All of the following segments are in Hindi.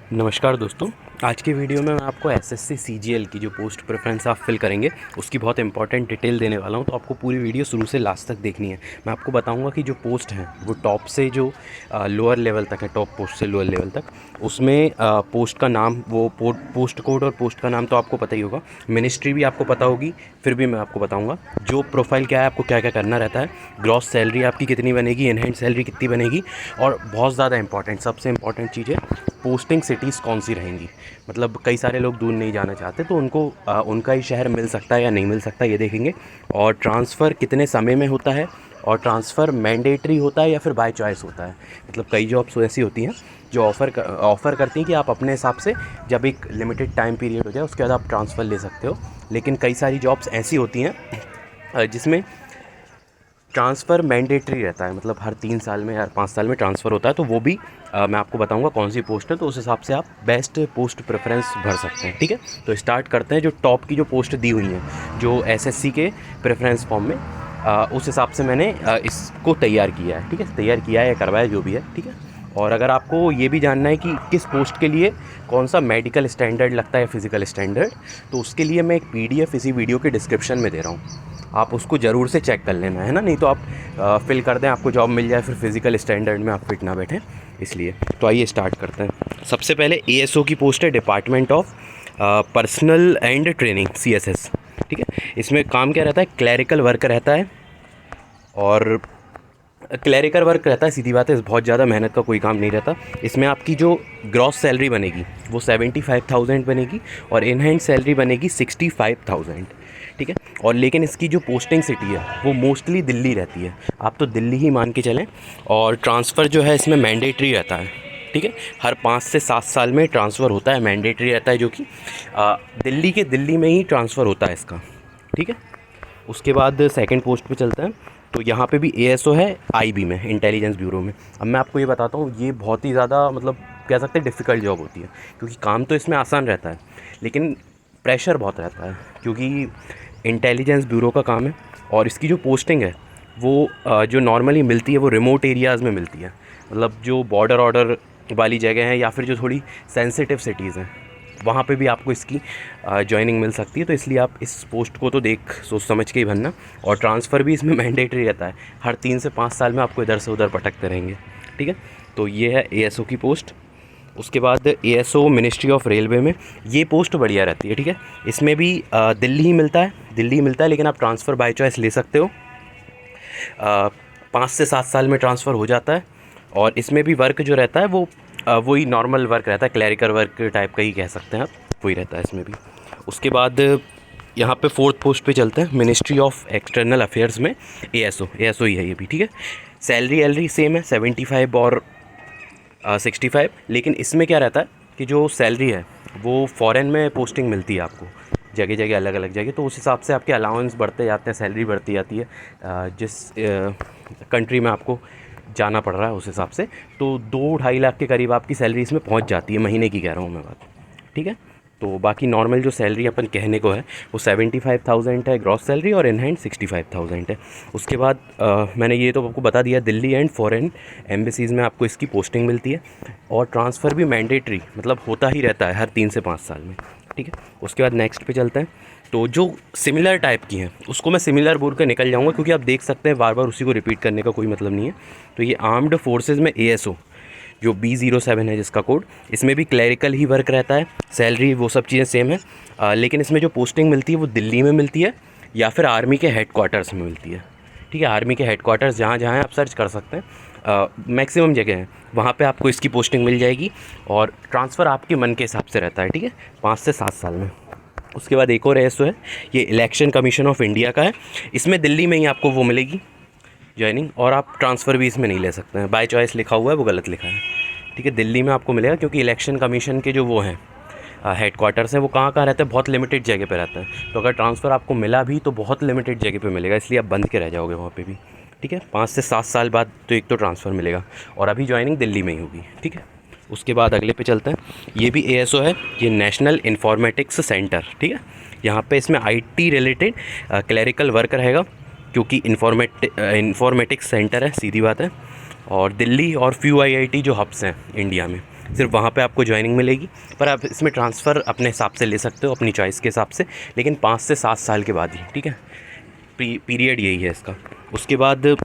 नमस्कार दोस्तों। आज के वीडियो में मैं आपको एसएससी सीजीएल की जो पोस्ट प्रेफरेंस आप फिल करेंगे उसकी बहुत इंपॉर्टेंट डिटेल देने वाला हूं, तो आपको पूरी वीडियो शुरू से लास्ट तक देखनी है। मैं आपको बताऊंगा कि जो पोस्ट हैं वो टॉप से जो लोअर लेवल तक है, टॉप पोस्ट से लोअर लेवल तक, उसमें पोस्ट का नाम, वो पोस्ट कोड और पोस्ट का नाम तो आपको पता ही होगा, मिनिस्ट्री भी आपको पता होगी। फिर भी मैं आपको बताऊँगा जो प्रोफाइल क्या है, आपको क्या क्या करना रहता है, ग्रॉस सैलरी आपकी कितनी बनेगी, इन हैंड सैलरी कितनी बनेगी, और बहुत ज़्यादा इंपॉर्टेंट, सबसे इंपॉर्टेंट चीज़ है पोस्टिंग सिटीज़ कौन सी रहेंगी। मतलब कई सारे लोग दूर नहीं जाना चाहते, तो उनको उनका ही शहर मिल सकता है या नहीं मिल सकता, ये देखेंगे। और ट्रांसफ़र कितने समय में होता है, और ट्रांसफ़र मैंडेटरी होता है या फिर बाय चॉइस होता है। मतलब कई जॉब्स ऐसी होती हैं जो ऑफ़र करती हैं कि आप अपने हिसाब से जब एक लिमिटेड टाइम पीरियड हो जाए उसके बाद आप ट्रांसफ़र ले सकते हो। लेकिन कई सारी जॉब्स ऐसी होती हैं जिसमें ट्रांसफ़र मैंडेटरी रहता है, मतलब हर 3 साल में या 5 साल में ट्रांसफ़र होता है। तो वो भी मैं आपको बताऊंगा कौन सी पोस्ट है, तो उस हिसाब से आप बेस्ट पोस्ट प्रेफरेंस भर सकते हैं। ठीक है, तो स्टार्ट करते हैं। जो टॉप की जो पोस्ट दी हुई हैं जो एसएससी के प्रेफरेंस फॉर्म में, उस हिसाब से मैंने इसको तैयार किया है। ठीक है, तैयार किया है या करवाया जो भी है। ठीक है, और अगर आपको ये भी जानना है कि किस पोस्ट के लिए कौन सा मेडिकल स्टैंडर्ड लगता है, फिज़िकल स्टैंडर्ड, तो उसके लिए मैं एक पीडीएफ इसी वीडियो के डिस्क्रिप्शन में दे रहा हूँ। आप उसको ज़रूर से चेक कर लेना है ना, नहीं तो आप फिल कर दें, आपको जॉब मिल जाए, फिर फिज़िकल स्टैंडर्ड में आप फिट ना बैठें। इसलिए तो आइए स्टार्ट करते हैं। सबसे पहले एएसओ की पोस्ट है, department of personal and training, CSS. ठीक है, इसमें काम क्या रहता है, क्लैरिकल वर्क रहता है। और क्लैरिकल वर्क रहता है, सीधी बात है, बहुत ज़्यादा मेहनत का कोई काम नहीं रहता। इसमें आपकी जो ग्रॉस सैलरी बनेगी वो 75,000 बनेगी, और इन हैंड सैलरी बनेगी 65,000। ठीक है, और लेकिन इसकी जो पोस्टिंग सिटी है वो मोस्टली दिल्ली रहती है, आप तो दिल्ली ही मान के चलें। और ट्रांसफ़र जो है इसमें मैंडेटरी रहता है। ठीक है, हर 5 से 7 साल में ट्रांसफ़र होता है, मैंडेटरी रहता है, जो कि दिल्ली में ही ट्रांसफ़र होता है इसका। ठीक है, उसके बाद सेकंड पोस्ट पे चलते हैं। तो यहाँ पे भी एएसओ है, आईबी में, इंटेलिजेंस ब्यूरो में। अब मैं आपको ये बताता हूँ, ये बहुत ही ज़्यादा, मतलब कह सकते हैं डिफ़िकल्ट जॉब होती है, क्योंकि काम तो इसमें आसान रहता है लेकिन प्रेशर बहुत रहता है, क्योंकि इंटेलिजेंस ब्यूरो का काम है। और इसकी जो पोस्टिंग है वो जो नॉर्मली मिलती है वो रिमोट एरियाज़ में मिलती है, मतलब जो बॉर्डर ऑर्डर वाली जगह हैं या फिर जो थोड़ी सेंसिटिव सिटीज़ हैं, वहाँ पे भी आपको इसकी जॉइनिंग मिल सकती है। तो इसलिए आप इस पोस्ट को तो देख सोच समझ के ही भरना। और ट्रांसफ़र भी इसमें मैंडेटरी रहता है, हर 3 से 5 साल में आपको इधर से उधर भटकते रहेंगे। ठीक है, तो ये है एएसओ की पोस्ट। उसके बाद एएसओ मिनिस्ट्री ऑफ रेलवे में, ये पोस्ट बढ़िया रहती है। ठीक है, इसमें भी दिल्ली ही मिलता है, दिल्ली ही मिलता है, लेकिन आप ट्रांसफ़र बाय चॉइस ले सकते हो। 5 से 7 साल में ट्रांसफ़र हो जाता है। और इसमें भी वर्क जो रहता है वो वही नॉर्मल वर्क रहता है, क्लैरिकल वर्क टाइप का ही कह सकते हैं आप, वही रहता है इसमें भी। उसके बाद यहाँ पे फोर्थ पोस्ट पे चलते हैं, मिनिस्ट्री ऑफ एक्सटर्नल अफेयर्स में एएसओ ही है ये भी। ठीक है, सैलरी एलरी सेम है, 75 और 65। लेकिन इसमें क्या रहता है कि जो सैलरी है वो फ़ॉरेन में पोस्टिंग मिलती है आपको, जगह जगह अलग अलग जगह, तो उस हिसाब से आपके अलाउंस बढ़ते जाते हैं, सैलरी बढ़ती जाती है जिस कंट्री में आपको जाना पड़ रहा है उस हिसाब से। तो 2-2.5 लाख के करीब आपकी सैलरी इसमें पहुंच जाती है, महीने की कह रहा हूँ मैं बात। ठीक है, तो बाकी नॉर्मल जो सैलरी अपन कहने को है वो 75,000 है ग्रॉस सैलरी, और इन हैंड 65,000 है। उसके बाद मैंने ये तो आपको बता दिया, दिल्ली एंड फॉरेन एम्बेसीज़ में आपको इसकी पोस्टिंग मिलती है। और ट्रांसफ़र भी मैंडेटरी, मतलब होता ही रहता है हर 3 से 5 साल में। ठीक है, उसके बाद नेक्स्ट पे चलते हैं। तो जो सिमिलर टाइप की हैं उसको मैं सिमिलर बोल कर निकल जाऊंगा, क्योंकि आप देख सकते हैं बार बार उसी को रिपीट करने का कोई मतलब नहीं है। तो ये आर्म्ड फोर्सेस में एएसओ जो B07 है जिसका कोड, इसमें भी क्लैरिकल ही वर्क रहता है, सैलरी वो सब चीज़ें सेम है। लेकिन इसमें जो पोस्टिंग मिलती है वो दिल्ली में मिलती है या फिर आर्मी के हेडक्वार्टर्स में मिलती है। ठीक है, आर्मी के हेडक्वार्टर्स जहाँ जहाँ आप सर्च कर सकते हैं, मैक्सिमम जगह हैं, वहाँ पे आपको इसकी पोस्टिंग मिल जाएगी। और ट्रांसफ़र आपके मन के हिसाब से रहता है। ठीक है, 5 से 7 साल में। उसके बाद एक और एएसओ है, ये इलेक्शन कमीशन ऑफ इंडिया का है। इसमें दिल्ली में ही आपको वो मिलेगी जॉइनिंग, और आप ट्रांसफ़र भी इसमें नहीं ले सकते हैं, बाय चॉइस लिखा हुआ है वो गलत लिखा है। ठीक है, दिल्ली में आपको मिलेगा, क्योंकि इलेक्शन कमीशन के जो वो हैं हेडक्वार्टर्स हैं वो कहाँ कहाँ रहते हैं, बहुत लिमिटेड जगह पे रहते हैं। तो अगर ट्रांसफ़र आपको मिला भी तो बहुत लिमिटेड जगह पे मिलेगा, इसलिए आप बंद के रह जाओगे वहाँ पे भी। ठीक है, 5 से 7 साल बाद तो एक तो ट्रांसफ़र मिलेगा, और अभी जॉइनिंग दिल्ली में ही होगी। ठीक है, उसके बाद अगले पे चलते हैं। ये भी एएसओ है, ये नेशनल इन्फॉर्मेटिक्स सेंटर। ठीक है, यहाँ पे इसमें आईटी रिलेटेड क्लैरिकल वर्क रहेगा, क्योंकि इन्फॉर्मेटिक्स सेंटर है, सीधी बात है। और दिल्ली और फ्यू आईआईटी जो हब्स हैं इंडिया में, सिर्फ वहाँ पे आपको ज्वाइनिंग मिलेगी। पर आप इसमें ट्रांसफ़र अपने हिसाब से ले सकते हो, अपनी चॉइस के हिसाब से, लेकिन 5 से 7 साल के बाद ही, ठीक है, पीरियड यही है इसका। उसके बाद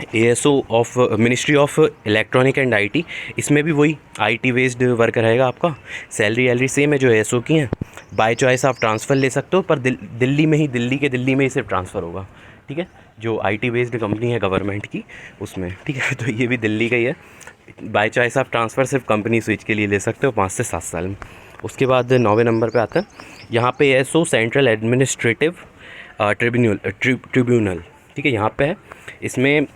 ASO of ministry of electronic and IT, इसमें भी वही IT बेस्ड वर्क रहेगा आपका। सैलरी वैलरी सेम है जो ASO की हैं। बाय चॉइस आप ट्रांसफ़र ले सकते हो, पर दिल्ली में ही सिर्फ ट्रांसफ़र होगा, ठीक है, जो IT बेस्ड कंपनी है गवर्नमेंट की उसमें, ठीक है। तो ये भी दिल्ली का ही है। बाय चॉइस आप ट्रांसफ़र सिर्फ कंपनी स्विच के लिए ले सकते हो 5 से 7 साल में। उसके बाद 9वें नंबर पे आता है यहाँ पे ASO सेंट्रल एडमिनिस्ट्रेटिव ट्रिब्यूनल, ठीक है, यहाँ पे है। इसमें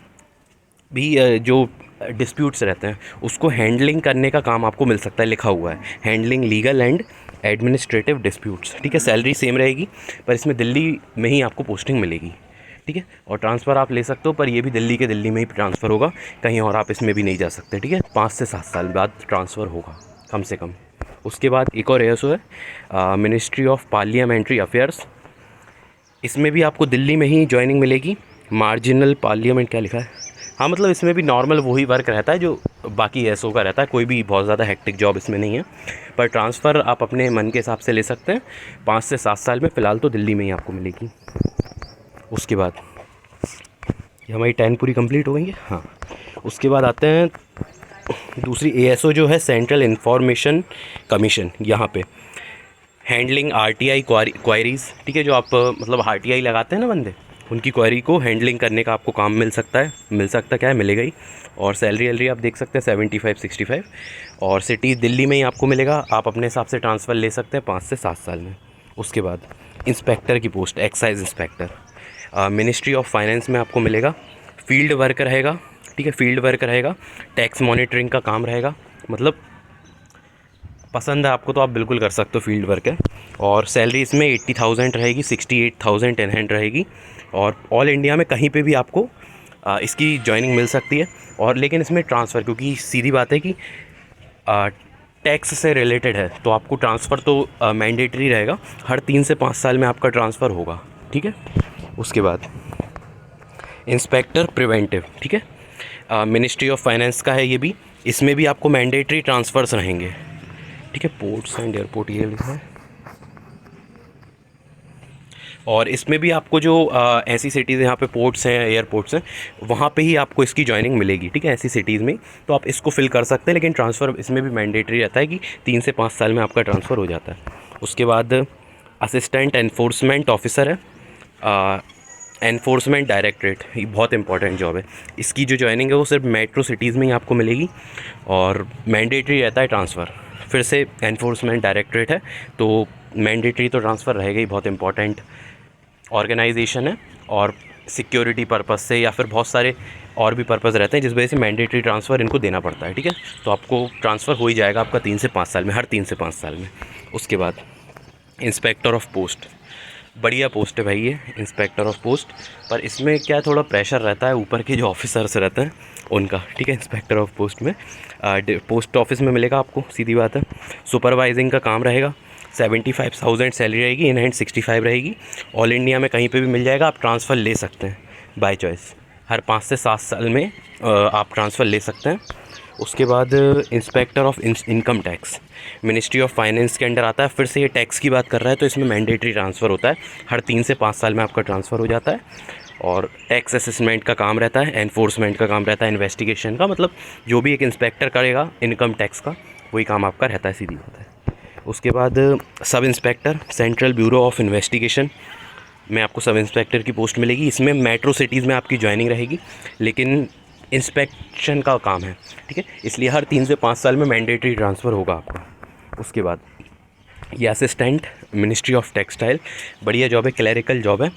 भी जो डिस्प्यूट्स रहते हैं उसको हैंडलिंग करने का काम आपको मिल सकता है, लिखा हुआ है handling legal and administrative disputes, ठीक है। सैलरी सेम रहेगी, पर इसमें दिल्ली में ही आपको पोस्टिंग मिलेगी, ठीक है। और ट्रांसफ़र आप ले सकते हो, पर ये भी दिल्ली में ही ट्रांसफ़र होगा, कहीं और आप इसमें भी नहीं जा सकते, ठीक है। 5 से 7 साल बाद ट्रांसफ़र होगा कम से कम। उसके बाद एक और ASO है मिनिस्ट्री ऑफ पार्लियामेंट्री अफेयर्स। इसमें भी आपको दिल्ली में ही ज्वाइनिंग मिलेगी। मार्जिनल पार्लियामेंट क्या लिखा है, हाँ, मतलब इसमें भी नॉर्मल वही वर्क रहता है जो बाकी ASO का रहता है, कोई भी बहुत ज़्यादा हेक्टिक जॉब इसमें नहीं है। पर ट्रांसफ़र आप अपने मन के हिसाब से ले सकते हैं 5 से 7 साल में। फ़िलहाल तो दिल्ली में ही आपको मिलेगी। उसके बाद ये हमारी 10 पूरी कंप्लीट हो गई है। हाँ, उसके बाद आते हैं दूसरी ASO जो है सेंट्रल इंफॉर्मेशन कमीशन। यहाँ पे हैंडलिंग RTI क्वायरीज़, ठीक है, जो आप मतलब RTI लगाते हैं ना बंदे, उनकी क्वेरी को हैंडलिंग करने का आपको काम मिल सकता है, क्या है, मिलेगा ही। और सैलरी वैलरी आप देख सकते हैं 75-65, और सिटी दिल्ली में ही आपको मिलेगा। आप अपने हिसाब से ट्रांसफ़र ले सकते हैं 5 से 7 साल में। उसके बाद इंस्पेक्टर की post, excise inspector, ministry of finance में आपको मिलेगा। फील्ड वर्क रहेगा, ठीक है, फील्ड वर्क रहेगा। टैक्स मॉनिटरिंग का काम रहेगा, मतलब पसंद है आपको तो आप बिल्कुल कर सकते हो, फील्ड वर्क है। और सैलरी इसमें 80,000 रहेगी, 68,000 इन हैंड रहेगी। और ऑल इंडिया में कहीं पे भी आपको इसकी ज्वाइनिंग मिल सकती है। और लेकिन इसमें ट्रांसफ़र, क्योंकि सीधी बात है कि टैक्स से रिलेटेड है, तो आपको ट्रांसफ़र तो मैंडेटरी रहेगा। हर 3 से 5 साल में आपका ट्रांसफ़र होगा, ठीक है। उसके बाद इंस्पेक्टर प्रिवेंटिव, ठीक है, मिनिस्ट्री ऑफ फाइनेंस का है ये भी। इसमें भी आपको मैंडेटरी ट्रांसफ़र्स रहेंगे, ठीक है। पोर्ट्स एंड एयरपोर्ट ये लिखा है। और इसमें भी आपको जो ऐसी सिटीज़ यहाँ पे पोर्ट्स हैं, एयरपोर्ट्स हैं, वहाँ पे ही आपको इसकी ज्वाइनिंग मिलेगी, ठीक है, ऐसी सिटीज़ में। तो आप इसको फिल कर सकते हैं, लेकिन ट्रांसफ़र इसमें भी मैंडेटरी रहता है कि 3 से 5 साल में आपका ट्रांसफ़र हो जाता है। उसके बाद असिस्टेंट एनफोर्समेंट ऑफिसर है, एनफोर्समेंट डायरेक्टरेट, ये बहुत इंपॉर्टेंट जॉब है। इसकी जो ज्वाइनिंग है वो सिर्फ मेट्रो सिटीज़ में ही आपको मिलेगी, और मैंडेटरी रहता है ट्रांसफ़र। फिर से एनफोर्समेंट डायरेक्टरेट है, तो मैंडेटरी तो ट्रांसफ़र रहेगा ही। बहुत इंपॉर्टेंट ऑर्गेनाइजेशन है, और सिक्योरिटी पर्पज़ से या फिर बहुत सारे और भी पर्पज़ रहते हैं जिस वजह से मैंडेटरी ट्रांसफ़र इनको देना पड़ता है, ठीक है। तो आपको ट्रांसफ़र हो ही जाएगा आपका 3 से 5 साल में, हर 3 से 5 साल में। उसके बाद इंस्पेक्टर ऑफ पोस्ट, बढ़िया पोस्ट है भाई ये, इंस्पेक्टर ऑफ पोस्ट। पर इसमें क्या थोड़ा प्रेशर रहता है ऊपर के जो ऑफिसर्स रहते हैं उनका, ठीक है। इंस्पेक्टर ऑफ पोस्ट में पोस्ट ऑफिस में मिलेगा आपको, सीधी बात है। सुपरवाइजिंग का काम रहेगा। 75,000 सैलरी रहेगी, इन हैंड 65 रहेगी। ऑल इंडिया में कहीं पे भी मिल जाएगा, आप ट्रांसफ़र ले सकते हैं बाय चॉइस। हर 5 से 7 साल में आप ट्रांसफ़र ले सकते हैं। उसके बाद inspector of income tax, ministry of finance के अंडर आता है। फिर से ये टैक्स की बात कर रहा है, तो इसमें मैंडेटरी ट्रांसफ़र होता है, हर 3 से 5 साल में आपका ट्रांसफ़र हो जाता है। और टैक्स असेसमेंट का काम रहता है, एनफोर्समेंट का काम रहता है, इन्वेस्टिगेशन का, मतलब जो भी एक इंस्पेक्टर करेगा इनकम टैक्स का, वही काम आपका रहता है, सीधी बात है। उसके बाद sub inspector, central bureau of investigation में आपको सब इंस्पेक्टर की पोस्ट मिलेगी। इसमें मेट्रो सिटीज़ में आपकी ज्वाइनिंग रहेगी, लेकिन इंस्पेक्शन का काम है, ठीक है, इसलिए हर 3 से 5 साल में मैंडेटरी ट्रांसफ़र होगा आपका। उसके बाद ये असिस्टेंट मिनिस्ट्री ऑफ टेक्सटाइल, बढ़िया जॉब है, क्लरिकल जॉब है,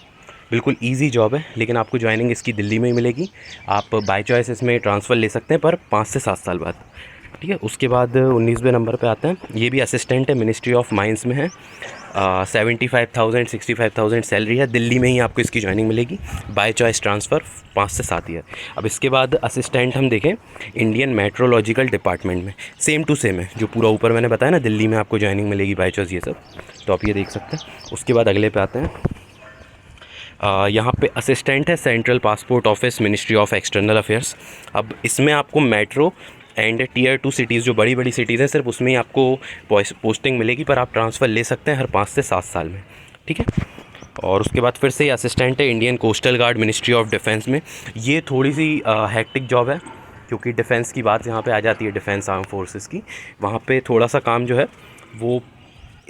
बिल्कुल इजी जॉब है, लेकिन आपको ज्वाइनिंग इसकी दिल्ली में ही मिलेगी। आप बाय चॉइस इसमें ट्रांसफ़र ले सकते हैं, पर 5 से 7 साल बाद, ठीक है। उसके बाद 19वें नंबर पे आते हैं, ये भी असिस्टेंट है, मिनिस्ट्री ऑफ माइंस में है। 75,000 65,000 सैलरी है, दिल्ली में ही आपको इसकी ज्वाइनिंग मिलेगी, बाय चॉइस ट्रांसफ़र 5 से 7 ईयर। अब इसके बाद असिस्टेंट हम देखें इंडियन मेट्रोलॉजिकल डिपार्टमेंट में, सेम टू सेम है, जो पूरा ऊपर मैंने बताया ना, दिल्ली में आपको ज्वाइनिंग मिलेगी बाय चॉइस, ये सब तो आप ये देख सकते हैं। उसके बाद अगले पे आते हैं, यहाँ पे असिस्टेंट है central passport office, ministry of external affairs. अब इसमें आपको मेट्रो एंड टीयर 2 सिटीज़ जो बड़ी बड़ी सिटीज़ हैं सिर्फ उसमें ही आपको पोस्टिंग मिलेगी, पर आप ट्रांसफ़र ले सकते हैं हर 5 से 7 साल में, ठीक है। और उसके बाद फिर से असिस्टेंट है Indian coastal guard ministry of defence में। ये थोड़ी सी हैक्टिक जॉब है, क्योंकि डिफेंस की बात यहाँ पे आ जाती है, डिफेंस आर्म फोर्सेस की। वहाँ पे थोड़ा सा काम जो है वो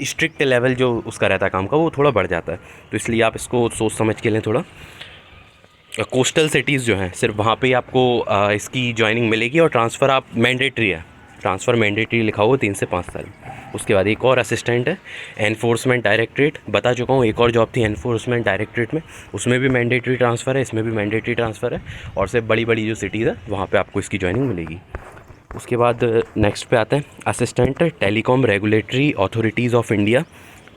स्ट्रिक्ट लेवल जो उसका रहता है काम का, वो थोड़ा बढ़ जाता है, तो इसलिए आप इसको सोच समझ के लें थोड़ा। कोस्टल सिटीज़ जो हैं सिर्फ वहाँ पे ही आपको इसकी ज्वाइनिंग मिलेगी, और ट्रांसफ़र आप मैंडेटरी है, ट्रांसफ़र मैंडेटरी लिखा हुआ 3 से 5 साल। उसके बाद एक और असिस्टेंट है एनफोर्समेंट डायरेक्टरेट, बता चुका हूँ, एक और जॉब थी एनफोर्समेंट डायरेक्टरेट में, उसमें भी मैंडेटरी ट्रांसफ़र है, इसमें भी मैंडेटरी ट्रांसफ़र है, और सिर्फ बड़ी बड़ी जो सिटीज़ है वहाँ पर आपको इसकी ज्वाइनिंग मिलेगी। उसके बाद नेक्स्ट पे आते हैं assistant telecom regulatory authorities of India,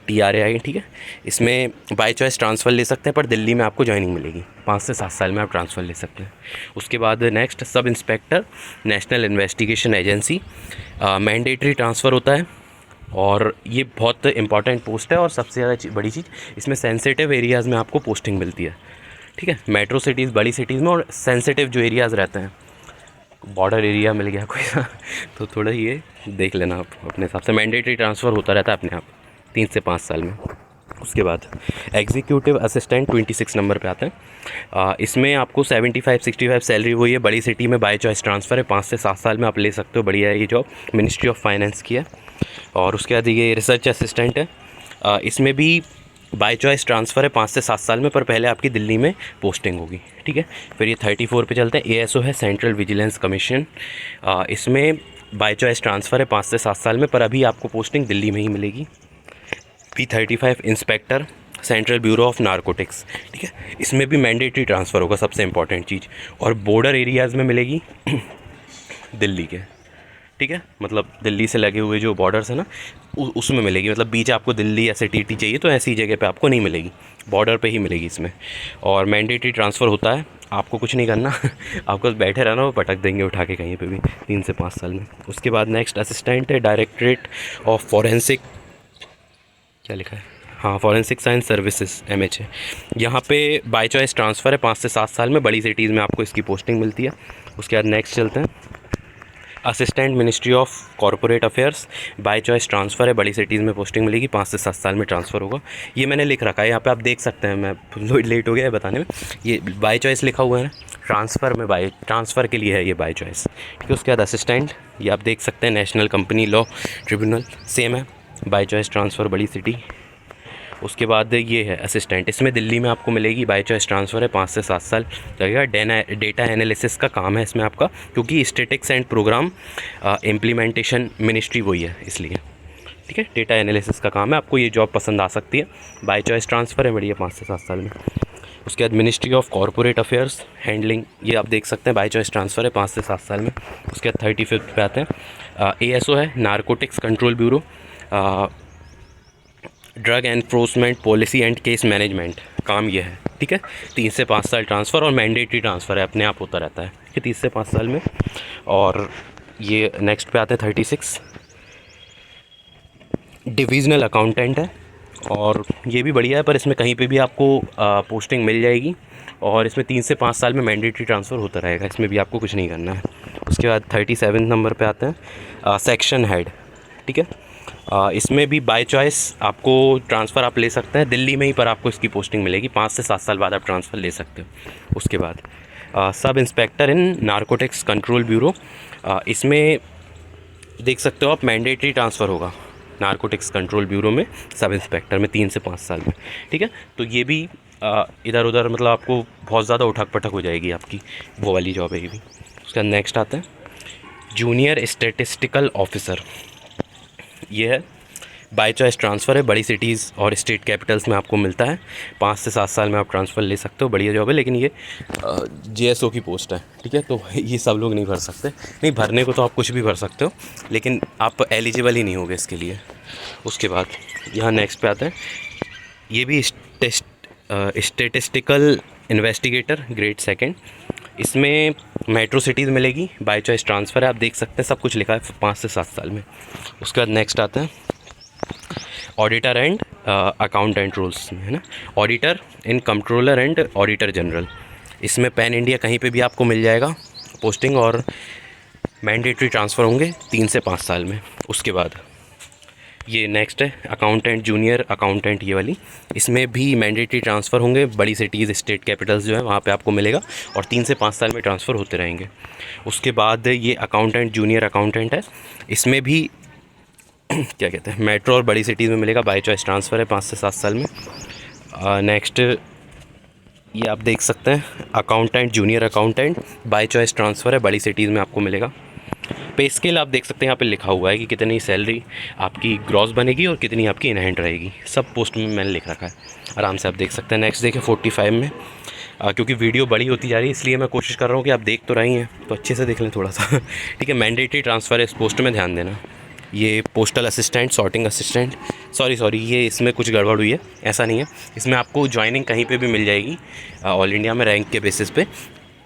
TRAI, ठीक है। इसमें बाय चॉइस ट्रांसफ़र ले सकते हैं, पर दिल्ली में आपको ज्वाइनिंग मिलेगी, 5 से 7 साल में आप ट्रांसफ़र ले सकते हैं। उसके बाद next sub inspector national investigation agency, mandatory transfer होता है, और ये बहुत इंपॉर्टेंट पोस्ट है, और सबसे ज़्यादा बड़ी चीज़ इसमें सेंसिटिव एरियाज़ में आपको पोस्टिंग मिलती है, ठीक है। मेट्रो सिटीज़ बड़ी सिटीज़ में, और सेंसिटिव जो एरियाज़ रहते हैं, बॉर्डर एरिया मिल गया कोई तो थोड़ा ये देख लेना आप अपने हिसाब से। मैंडेटरी ट्रांसफ़र होता रहता है अपने आप 3 से 5 साल में। उसके बाद एग्जीक्यूटिव असिस्टेंट 26 नंबर पे आते हैं। इसमें आपको 75-65 सैलरी हुई है, बड़ी सिटी में बाय चॉइस ट्रांसफ़र है, 5 से 7 साल में आप ले सकते हो, बढ़िया है ये जॉब, मिनिस्ट्री ऑफ फाइनेंस की है। और उसके बाद ये रिसर्च असिस्टेंट है, इसमें भी बाय चॉइस ट्रांसफ़र है 5 से 7 साल में, पर पहले आपकी दिल्ली में पोस्टिंग होगी, ठीक है। फिर ये 34 पे चलते हैं, ASO है सेंट्रल विजिलेंस कमीशन, इसमें बाय चॉइस ट्रांसफ़र है 5 से 7 साल में, पर अभी आपको पोस्टिंग दिल्ली में ही मिलेगी। P35 inspector central bureau of narcotics, ठीक है, इसमें भी मैंडेटरी ट्रांसफ़र होगा, सबसे इंपॉर्टेंट चीज़, और बॉर्डर एरियाज़ में मिलेगी दिल्ली के, ठीक है, मतलब दिल्ली से लगे हुए जो बॉर्डर्स हैं ना उसमें मिलेगी, मतलब बीच आपको दिल्ली या सिटी चाहिए तो ऐसी जगह पे आपको नहीं मिलेगी, बॉर्डर पे ही मिलेगी इसमें। और मैंडेटरी ट्रांसफ़र होता है, आपको कुछ नहीं करना आपको बैठे रहना, वो पटक देंगे उठा के कहीं पे भी 3 से 5 साल में। उसके बाद नेक्स्ट असिस्टेंट है डायरेक्टरेट ऑफ फॉरेंसिक, क्या लिखा है, हाँ, फॉरेंसिक साइंस सर्विसेज MH है। यहाँ पे बाय चॉइस ट्रांसफ़र है 5 से 7 साल में, बड़ी सिटीज़ में आपको इसकी पोस्टिंग मिलती है। उसके बाद नेक्स्ट चलते हैं assistant ministry of corporate affairs, by choice transfer है, बड़ी सिटीज़ में पोस्टिंग मिलेगी, 5 से 7 साल में ट्रांसफ़र होगा। ये मैंने लिख रखा है यहाँ पे, आप देख सकते हैं, मैं लेट हो गया है बताने में, ये बाय चॉइस लिखा हुआ है, ट्रांसफ़र में बाय ट्रांसफ़र के लिए है ये बाय चॉइस, ठीक है। उसके बाद असिस्टेंट, ये आप देख सकते हैं national company law tribunal, same है, बाय चॉइस ट्रांसफ़र बड़ी सिटी। उसके बाद ये है असिस्टेंट, इसमें दिल्ली में आपको मिलेगी, बाय चॉइस ट्रांसफ़र है, 5 से 7 साल लगेगा। डेटा एनालिसिस का काम है इसमें आपका, क्योंकि statistics and programme implementation ministry वही है इसलिए, ठीक है, डेटा एनालिसिस का काम है। आपको ये जॉब पसंद आ सकती है, बाय चॉइस ट्रांसफ़र है, बढ़िया 5 से 7 साल में। उसके बाद ministry of corporate affairs handling, ये आप देख सकते हैं, बाय चॉइस ट्रांसफ़र है, 5 से 7 साल में। उसके बाद 35 पे आते हैं ASO है narcotics control bureau, drug enforcement policy and case management, काम ये है, ठीक है। 3 से 5 साल ट्रांसफ़र, और मैंडेटरी ट्रांसफ़र है, अपने आप होता रहता है, ठीक है, 30 से 5 साल में। और ये नेक्स्ट पे आते हैं 36 डिविजनल अकाउंटेंट है, और ये भी बढ़िया है, पर इसमें कहीं पे भी आपको पोस्टिंग मिल जाएगी, और इसमें 3 से 5 साल में मैंडेटरी ट्रांसफ़र होता रहेगा, इसमें भी आपको कुछ नहीं करना है। उसके बाद 37 नंबर पे आते हैं सेक्शन हेड, ठीक है। इसमें भी बाय चॉइस आपको ट्रांसफ़र आप ले सकते हैं दिल्ली में ही, पर आपको इसकी पोस्टिंग मिलेगी, 5 से 7 साल बाद आप ट्रांसफ़र ले सकते हो। उसके बाद सब इंस्पेक्टर इन नारकोटिक्स कंट्रोल ब्यूरो, इसमें देख सकते हो आप मैंडेटरी ट्रांसफ़र होगा नारकोटिक्स कंट्रोल ब्यूरो में, सब इंस्पेक्टर में 3 से 5 साल में, ठीक है। तो ये भी इधर उधर मतलब आपको बहुत ज़्यादा उठक पटक हो जाएगी आपकी, वो वाली जॉब है ये भी। उसका नेक्स्ट आता है जूनियर स्टैटिस्टिकल ऑफिसर, ये है बाय चॉइस ट्रांसफ़र है, बड़ी सिटीज़ और स्टेट कैपिटल्स में आपको मिलता है, 5 से 7 साल में आप ट्रांसफ़र ले सकते हो, बढ़िया जॉब है। लेकिन ये JSO की पोस्ट है, ठीक है, तो ये सब लोग नहीं भर सकते, नहीं भरने को तो आप कुछ भी भर सकते हो, लेकिन आप एलिजिबल ही नहीं होगे इसके लिए। उसके बाद यहाँ नेक्स्ट पे आता है, ये भी स्टेटिस्टिकल इन्वेस्टिगेटर ग्रेड 2, इसमें मेट्रो सिटीज़ मिलेगी, बाय चॉइस ट्रांसफ़र है, आप देख सकते हैं, सब कुछ लिखा है 5 से 7 साल में। उसके बाद नेक्स्ट आता है ऑडिटर एंड अकाउंटेंट रोल्स में, है ना, auditor in controller and auditor general, इसमें पैन इंडिया कहीं पे भी आपको मिल जाएगा पोस्टिंग, और मैंडेटरी ट्रांसफ़र होंगे 3 से 5 साल में। उसके बाद ये नेक्स्ट है अकाउंटेंट जूनियर अकाउंटेंट, ये वाली, इसमें भी मैंडेटरी ट्रांसफ़र होंगे। बड़ी सिटीज़ स्टेट कैपिटल्स जो है वहाँ पे आपको मिलेगा और 3 से 5 साल में ट्रांसफ़र होते रहेंगे। उसके बाद ये अकाउंटेंट जूनियर अकाउंटेंट है, इसमें भी क्या कहते हैं मेट्रो और बड़ी सिटीज़ में मिलेगा, बाय चॉइस ट्रांसफ़र है 5 से 7 साल में। नेक्स्ट ये आप देख सकते हैं accountant junior accountant, by choice transfer है, बड़ी सिटीज़ में आपको मिलेगा। पे स्केल आप देख सकते हैं यहाँ पे लिखा हुआ है कि कितनी सैलरी आपकी ग्रॉस बनेगी और कितनी आपकी इन हैंड रहेगी, सब पोस्ट में मैंने लिख रखा है, आराम से आप देख सकते हैं। नेक्स्ट देखिए 45 में, क्योंकि वीडियो बड़ी होती जा रही है इसलिए मैं कोशिश कर रहा हूँ कि आप देख तो रही हैं तो अच्छे से देख लें थोड़ा सा ठीक है। मैंडेटरी ट्रांसफ़र है, इस पोस्ट में ध्यान देना। ये postal assistant, sorting assistant, sorry ये इसमें कुछ गड़बड़ हुई है, ऐसा नहीं है। इसमें आपको ज्वाइनिंग कहीं पे भी मिल जाएगी ऑल इंडिया में रैंक के बेसिस पे,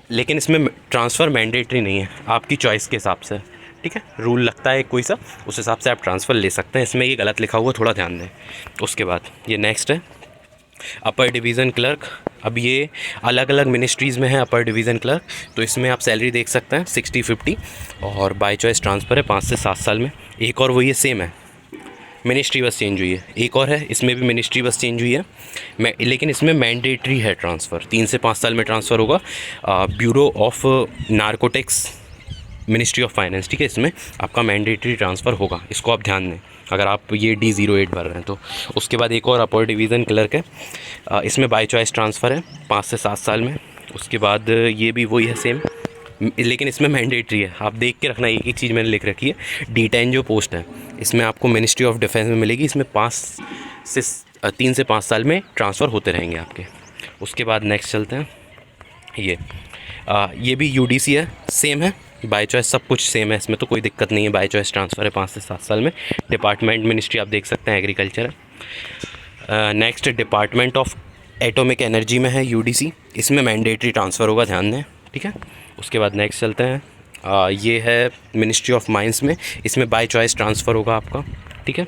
लेकिन इसमें ट्रांसफ़र मैंडेटरी नहीं है, आपकी चॉइस के हिसाब से, ठीक है। रूल लगता है कोई सा, उस हिसाब से आप ट्रांसफ़र ले सकते हैं। इसमें ये गलत लिखा हुआ, थोड़ा ध्यान दें। उसके बाद ये नेक्स्ट है अपर डिवीज़न क्लर्क। अब ये अलग अलग मिनिस्ट्रीज़ में है अपर डिवीज़न क्लर्क, तो इसमें आप सैलरी देख सकते हैं 60-50 और बाय चॉइस ट्रांसफ़र है 5 से 7 साल में। एक और वो ये सेम है, मिनिस्ट्री बस चेंज हुई है। एक और है, इसमें भी मिनिस्ट्री बस चेंज हुई है, लेकिन इसमें मैंडेटरी है ट्रांसफ़र, 3 से 5 साल में ट्रांसफ़र होगा। Bureau of narcotics, ministry of finance, ठीक है, इसमें आपका मैंडेटरी ट्रांसफ़र होगा, इसको आप ध्यान दें अगर आप ये D08 भर रहे हैं तो। उसके बाद एक और अपर डिवीज़न क्लर्क है, इसमें बाय चॉइस ट्रांसफ़र है 5 से 7 साल में। उसके बाद ये भी वही है सेम, लेकिन इसमें मैंडेटरी है, आप देख के रखना। एक चीज़ मैंने लिख रखी है, D10 जो पोस्ट है इसमें आपको मिनिस्ट्री ऑफ डिफेंस में मिलेगी, इसमें 3 से 5 साल में ट्रांसफ़र होते रहेंगे आपके। उसके बाद नेक्स्ट चलते हैं, ये भी UDC है, सेम है, बाय चॉइस सब कुछ सेम है, इसमें तो कोई दिक्कत नहीं है। बाय चॉइस ट्रांसफ़र है 5 से 7 साल में। डिपार्टमेंट मिनिस्ट्री आप देख सकते हैं एग्रीकल्चर है। Next department of atomic energy में है UDC, इसमें मैंडेटरी ट्रांसफ़र होगा, ध्यान दें, ठीक है। उसके बाद नेक्स्ट चलते हैं, ये है मिनिस्ट्री ऑफ माइंस में, इसमें बाय चॉइस ट्रांसफ़र होगा आपका, ठीक है।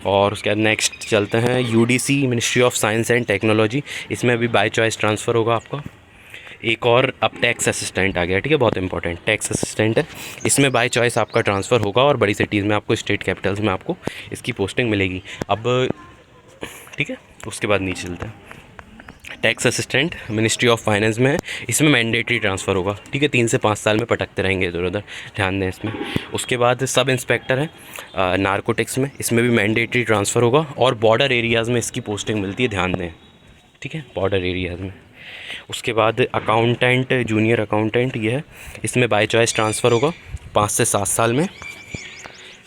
और उसके बाद नेक्स्ट चलते हैं UDC ministry of science and technology, इसमें भी बाय चॉइस ट्रांसफ़र होगा आपका। एक और अब टैक्स असिस्टेंट आ गया, ठीक है, बहुत इंपॉर्टेंट टैक्स असिस्टेंट है, इसमें बाय चॉइस आपका ट्रांसफ़र होगा और बड़ी सिटीज़ में आपको, स्टेट कैपिटल्स में आपको इसकी पोस्टिंग मिलेगी। अब ठीक है, उसके बाद नीचे चलते हैं, tax assistant ministry of finance में है, इसमें मैंडेटरी ट्रांसफ़र होगा, ठीक है, 3 से 5 साल में पटकते रहेंगे इधर उधर, ध्यान दें इसमें। उसके बाद सब इंस्पेक्टर है नारकोटिक्स में, इसमें भी मैंडेटरी ट्रांसफ़र होगा और बॉर्डर एरियाज़ में इसकी पोस्टिंग मिलती है, ध्यान दें, ठीक है, बॉर्डर एरियाज़ में। उसके बाद अकाउंटेंट जूनियर अकाउंटेंट ये है, इसमें बाय चॉइस ट्रांसफ़र होगा 5 से 7 साल में।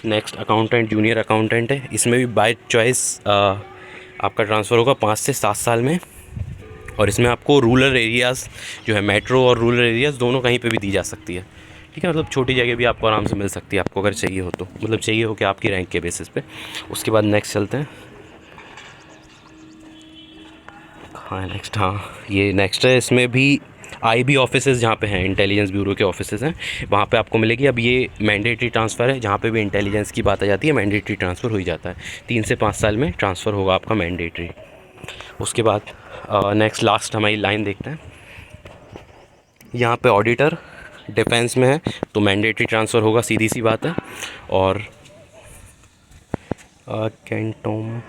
नेक्स्ट अकाउंटेंट जूनियर अकाउंटेंट है, इसमें भी बाय चॉइस आपका ट्रांसफ़र होगा 5 से 7 साल में। और इसमें आपको रूरल एरियाज़ जो है, मेट्रो और रूरल एरियाज़ दोनों कहीं पे भी दी जा सकती है, ठीक है, मतलब छोटी जगह भी आपको आराम से मिल सकती है, आपको अगर चाहिए हो तो, मतलब चाहिए हो कि आपकी रैंक के बेसिस पे। उसके बाद नेक्स्ट चलते हैं, हाँ ये नेक्स्ट है, इसमें भी IB ऑफिसेज़ जहाँ पे हैं, इंटेलिजेंस ब्यूरो के ऑफिसेज़ हैं, वहाँ पे आपको मिलेगी। अब ये मैंडेटरी ट्रांसफ़र है, जहाँ पे भी इंटेलिजेंस की बात आ जाती है मैंडेटरी ट्रांसफ़र हो ही जाता है, 3 से 5 साल में ट्रांसफ़र होगा आपका मैंडेटरी। उसके बाद नेक्स्ट लास्ट हमारी लाइन देखते हैं, यहाँ पे ऑडिटर डिफेंस में है तो मैंडेटरी ट्रांसफ़र होगा, सीधी सी बात है। और कैंटोम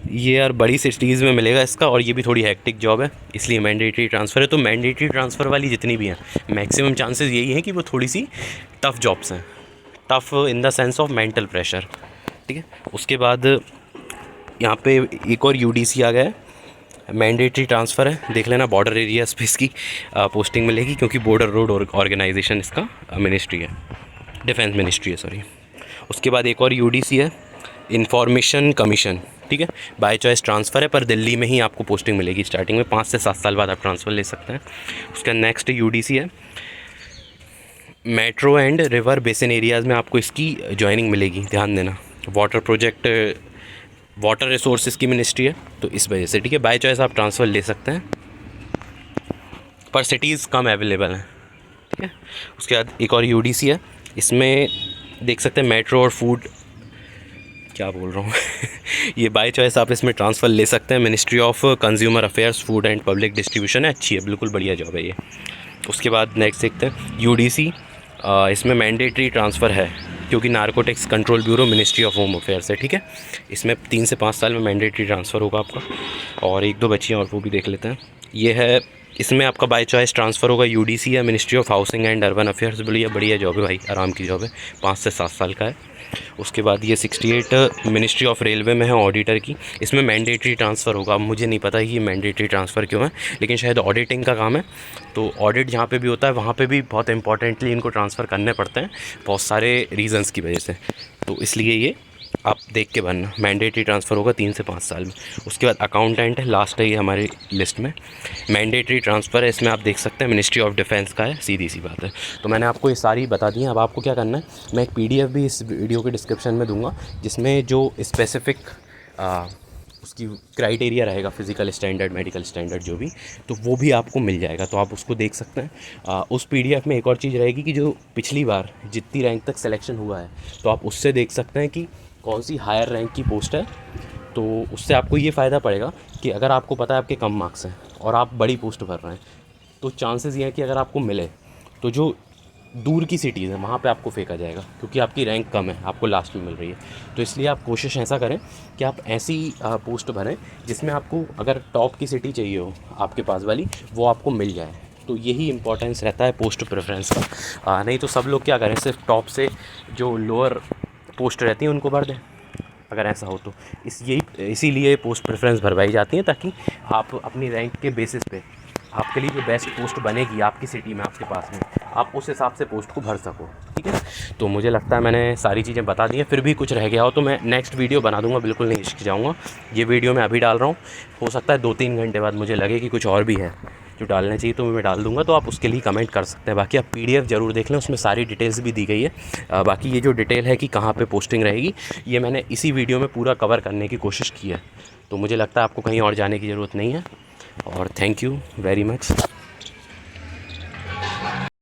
ये यार बड़ी सिटीज़ में मिलेगा इसका, और ये भी थोड़ी हेक्टिक जॉब है इसलिए मैंडेटरी ट्रांसफ़र है। तो मैंडेटरी ट्रांसफ़र वाली जितनी भी हैं मैक्सिमम चांसेस यही हैं कि वो थोड़ी सी टफ़ जॉब्स हैं, tough in the sense of mental pressure, ठीक है। उसके बाद यहाँ पे एक और UDC आ गया है, मैंडेटरी ट्रांसफ़र है, देख लेना बॉर्डर एरियाज़ पे इसकी पोस्टिंग मिलेगी, क्योंकि बॉर्डर रोड ऑर्गेनाइजेशन इसका मिनिस्ट्री है, डिफेंस मिनिस्ट्री है, सॉरी। उसके बाद एक और UDC है इंफॉर्मेशन कमीशन, ठीक है, बाय चॉइस ट्रांसफ़र है, पर दिल्ली में ही आपको पोस्टिंग मिलेगी स्टार्टिंग में, 5 से 7 साल बाद आप ट्रांसफ़र ले सकते हैं। उसका नेक्स्ट UDC है metro and river basin areas में, आपको इसकी ज्वाइनिंग मिलेगी, ध्यान देना। वाटर प्रोजेक्ट, वाटर रिसोर्सेज की मिनिस्ट्री है तो इस वजह से, ठीक है, बाय चॉइस आप ट्रांसफ़र ले सकते हैं, पर सिटीज़ कम अवेलेबल हैं, ठीक है। उसके बाद एक और UDC है, इसमें देख सकते हैं मेट्रो और फूड, क्या बोल रहा हूँ ये बाय चॉइस आप इसमें ट्रांसफ़र ले सकते हैं, ministry of consumer affairs food and public distribution है, अच्छी है, बिल्कुल बढ़िया जॉब है ये। उसके बाद नेक्स्ट देखते हैं UDC इसमें मैंडेटरी ट्रांसफ़र है क्योंकि narcotics control bureau ministry of home affairs है, ठीक है। इसमें 3 से 5 साल में मैंडेटरी ट्रांसफ़र होगा आपका। और 1-2 बच्चियाँ और वो भी देख लेते हैं। ये है, इसमें आपका बाय चॉइस ट्रांसफ़र होगा यूडीसी या ministry of housing and urban affairs. बढ़िया जॉब है भाई, आराम की जॉब है, 5 से 7 साल का है। उसके बाद ये 68 मिनिस्ट्री ऑफ रेलवे में है ऑडिटर की। इसमें मैंडेटरी ट्रांसफ़र होगा। अब मुझे नहीं पता कि ये मैंडेटरी ट्रांसफ़र क्यों है, लेकिन शायद ऑडिटिंग का काम है। तो ऑडिट जहाँ पे भी होता है वहाँ पे भी बहुत इंपॉर्टेंटली इनको ट्रांसफ़र करने पड़ते हैं, बहुत सारे रीज़न्स की वजह से। तो इसलिए ये आप देख के बनना, मैंडेटरी ट्रांसफ़र होगा 3 से 5 साल में। उसके बाद अकाउंटेंट है, लास्ट है ये हमारी लिस्ट में। मैंडेटरी ट्रांसफ़र है, इसमें आप देख सकते हैं मिनिस्ट्री ऑफ डिफेंस का है, सीधी सी बात है। तो मैंने आपको ये सारी बता दी है। अब आपको क्या करना है, मैं एक PDF भी इस वीडियो के डिस्क्रिप्शन में दूंगा, जिसमें जो स्पेसिफिक उसकी क्राइटेरिया रहेगा, फिज़िकल स्टैंडर्ड, मेडिकल स्टैंडर्ड जो भी, तो वो भी आपको मिल जाएगा, तो आप उसको देख सकते हैं। उस PDF में एक और चीज़ रहेगी कि जो पिछली बार जितनी रैंक तक सिलेक्शन हुआ है, तो आप उससे देख सकते हैं कि कौन सी हायर रैंक की पोस्ट है। तो उससे आपको ये फ़ायदा पड़ेगा कि अगर आपको पता है आपके कम मार्क्स हैं और आप बड़ी पोस्ट भर रहे हैं, तो चांसेस ये हैं कि अगर आपको मिले तो जो दूर की सिटीज़ हैं वहाँ पे आपको फेंका जाएगा, क्योंकि आपकी रैंक कम है, आपको लास्ट में मिल रही है। तो इसलिए आप कोशिश ऐसा करें कि आप ऐसी पोस्ट भरें जिसमें आपको अगर टॉप की सिटी चाहिए हो आपके पास वाली, वो आपको मिल जाए। तो यही इंपॉर्टेंस रहता है पोस्ट प्रेफरेंस का। नहीं तो सब लोग क्या करें, सिर्फ टॉप से जो लोअर पोस्ट रहती हैं उनको भर दें, अगर ऐसा हो तो। इसीलिए पोस्ट प्रेफरेंस भरवाई जाती है, ताकि आप अपनी रैंक के बेसिस पे आपके लिए जो बेस्ट पोस्ट बनेगी आपकी सिटी में, आपके पास में, आप उस हिसाब से पोस्ट को भर सको, ठीक है। तो मुझे लगता है मैंने सारी चीज़ें बता दी हैं। फिर भी कुछ रह गया हो तो मैं नेक्स्ट वीडियो बना दूंगा, बिल्कुल नहीं हिचकिचाऊँगा। ये वीडियो मैं अभी डाल रहा हूँ, हो सकता है 2-3 घंटे बाद मुझे लगे कि कुछ और भी है जो डालना चाहिए, तो मैं डाल दूंगा। तो आप उसके लिए कमेंट कर सकते हैं। बाकी आप PDF ज़रूर देख लें, उसमें सारी डिटेल्स भी दी गई है। बाकी ये जो डिटेल है कि कहाँ पे पोस्टिंग रहेगी, ये मैंने इसी वीडियो में पूरा कवर करने की कोशिश की है। तो मुझे लगता है आपको कहीं और जाने की ज़रूरत नहीं है। और थैंक यू वेरी मच।